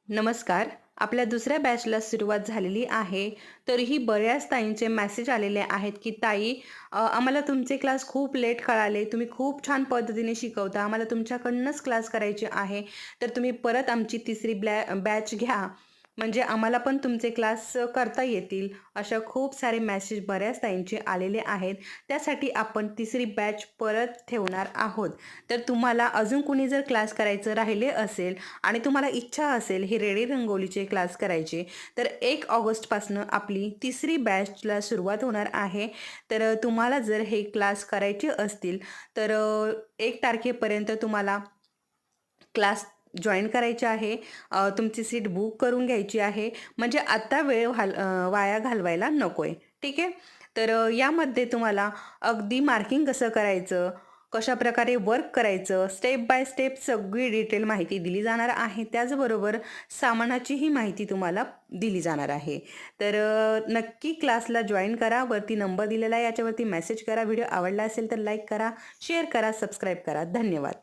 नमस्कार. आपल्या दुसऱ्या बॅचला सुरुवात झालेली आहे. तरीही बऱ्याच ताईंचे मेसेज आलेले आहेत, की "ताई, आम्हाला तुमचे क्लास खूप लेट कळाले. तुम्ही खूप छान पद्धतीने शिकवता. आम्हाला तुमच्याकडूनच क्लास करायचे आहे. तर तुम्ही परत आमची तिसरी बॅच घ्या. म्हणजे आम्हाला पण तुमचे क्लास करता येतील." अशा खूप सारे मेसेज बऱ्याच ताईंचे आलेले आहेत. त्यासाठी आपण तिसरी बॅच परत ठेवणार आहोत. तर तुम्हाला अजून कुणी जर क्लास करायचं राहिले असेल आणि तुम्हाला इच्छा असेल हे रेडी रंगोलीचे क्लास करायचे, तर 1 ऑगस्टपासनं आपली तिसरी बॅचला सुरुवात होणार आहे. तर तुम्हाला जर हे क्लास करायचे असतील, तर 1 तारखेपर्यंत तुम्हाला क्लास जॉइन करायचे आहे. तुमची सीट बुक करून घ्यायची आहे. म्हणजे आता वेळ वाया घालवायला नकोय. ठीक आहे. तर यामध्ये तुम्हाला अगदी मार्किंग कसं करायचं, कशाप्रकारे वर्क करायचं, स्टेप बाय स्टेप सगळी डिटेल माहिती दिली जाणार आहे. त्याचबरोबर सामानाचीही माहिती तुम्हाला दिली जाणार आहे. तर नक्की क्लासला जॉइन करा. वरती नंबर दिलेला आहे, याच्यावरती मेसेज करा. व्हिडिओ आवडला असेल तर लाईक करा, शेअर करा, सबस्क्राईब करा. धन्यवाद.